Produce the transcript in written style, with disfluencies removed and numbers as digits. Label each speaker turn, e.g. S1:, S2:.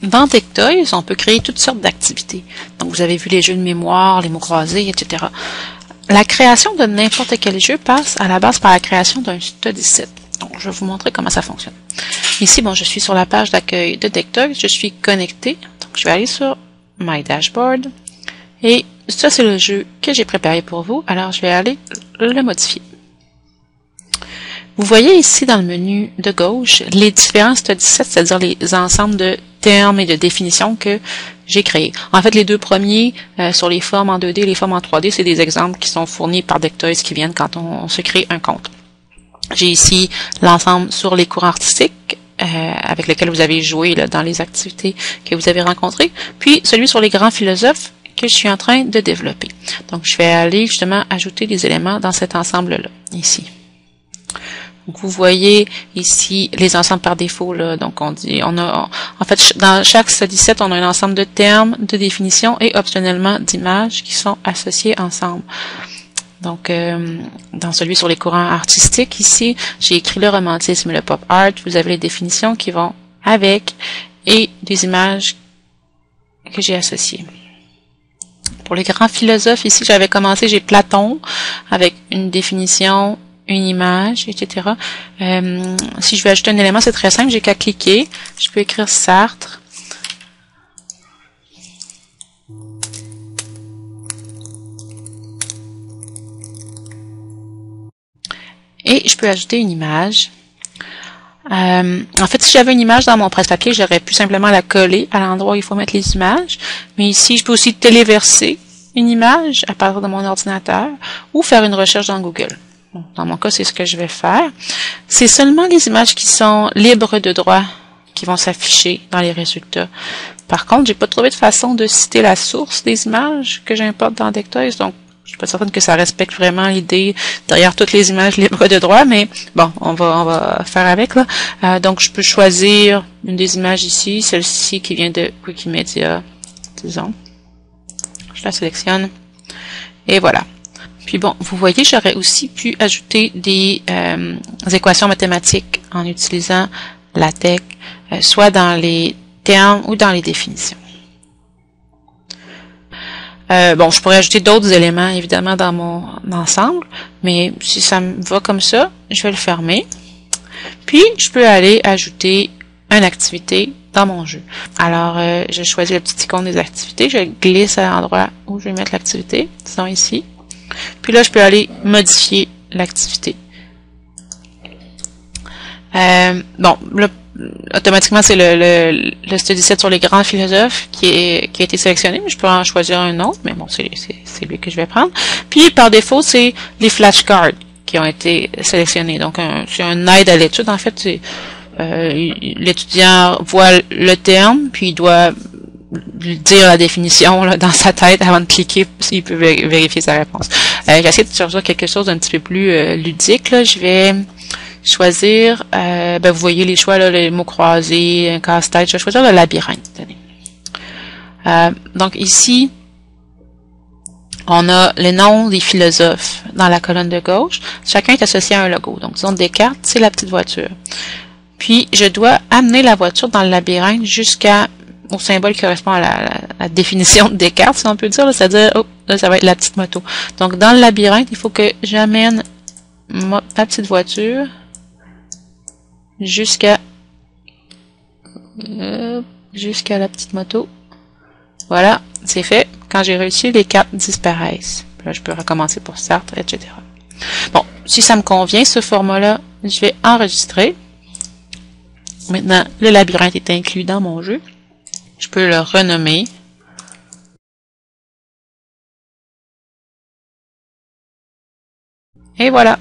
S1: dans Dectoys, on peut créer toutes sortes d'activités. Donc, vous avez vu les jeux de mémoire, les mots croisés, etc. La création de n'importe quel jeu passe à la base par la création d'un study set. Donc, je vais vous montrer comment ça fonctionne. Ici, bon, je suis sur la page d'accueil de Dectoys, je suis connecté. Donc, je vais aller sur My Dashboard. Et ça, c'est le jeu que j'ai préparé pour vous. Alors, je vais aller le modifier. Vous voyez ici dans le menu de gauche les différents study sets, c'est-à-dire les ensembles de termes et de définitions que j'ai créés. En fait, les deux premiers sur les formes en 2D et les formes en 3D, c'est des exemples qui sont fournis par Dectoys qui viennent quand on se crée un compte. J'ai ici l'ensemble sur les courants artistiques avec lesquels vous avez joué là, dans les activités que vous avez rencontrées, puis celui sur les grands philosophes que je suis en train de développer. Donc, je vais aller justement ajouter des éléments dans cet ensemble-là, ici. Donc, vous voyez ici les ensembles par défaut, là. Donc, en fait, dans chaque study set, on a un ensemble de termes, de définitions et optionnellement d'images qui sont associées ensemble. Donc, dans celui sur les courants artistiques, ici, j'ai écrit le romantisme et le pop art. Vous avez les définitions qui vont avec et des images que j'ai associées. Pour les grands philosophes, ici, j'ai Platon avec une définition, une image, etc. Si je veux ajouter un élément, c'est très simple, j'ai qu'à cliquer. Je peux écrire Sartre. Et je peux ajouter une image. En fait, si j'avais une image dans mon presse-papier, j'aurais pu simplement la coller à l'endroit où il faut mettre les images. Mais ici, je peux aussi téléverser une image à partir de mon ordinateur ou faire une recherche dans Google. Bon, dans mon cas, c'est ce que je vais faire. C'est seulement les images qui sont libres de droit qui vont s'afficher dans les résultats. Par contre, j'ai pas trouvé de façon de citer la source des images que j'importe dans Dectoys, donc je suis pas certaine que ça respecte vraiment l'idée derrière toutes les images libres de droit, mais bon, on va faire avec là. Donc, je peux choisir une des images ici, celle-ci qui vient de Wikimedia, disons. Je la sélectionne. Et voilà. Puis bon, vous voyez, j'aurais aussi pu ajouter des équations mathématiques en utilisant LaTeX, soit dans les termes ou dans les définitions. Bon, je pourrais ajouter d'autres éléments, évidemment, dans mon ensemble, mais si ça me va comme ça, je vais le fermer. Puis, je peux aller ajouter une activité dans mon jeu. Alors, je choisis la petite icône des activités, je glisse à l'endroit où je vais mettre l'activité, disons ici. Puis là, je peux aller modifier l'activité. Bon, là, automatiquement, c'est le study set sur les grands philosophes qui a été sélectionné, mais je peux en choisir un autre, mais bon, c'est lui que je vais prendre. Puis, par défaut, c'est les flashcards qui ont été sélectionnés. Donc, c'est un aide à l'étude. En fait, l'étudiant voit le terme, puis il doit dire la définition là, dans sa tête avant de cliquer s'il peut vérifier sa réponse. J'essaie de choisir quelque chose d'un petit peu plus ludique. Là. Je vais choisir, vous voyez les choix, là, les mots croisés, un casse-tête. Je vais choisir le labyrinthe. Donc ici, on a les noms des philosophes dans la colonne de gauche. Chacun est associé à un logo. Donc disons Descartes, c'est la petite voiture. Puis je dois amener la voiture dans le labyrinthe au symbole qui correspond à la définition de Descartes, si on peut dire, c'est-à-dire, là, ça va être la petite moto. Donc, dans le labyrinthe, il faut que j'amène ma petite voiture jusqu'à la petite moto. Voilà, c'est fait. Quand j'ai réussi, les cartes disparaissent. Puis là, je peux recommencer pour Sartre, etc. Bon, si ça me convient, ce format-là, je vais enregistrer. Maintenant, le labyrinthe est inclus dans mon jeu. Je peux le renommer. Et voilà.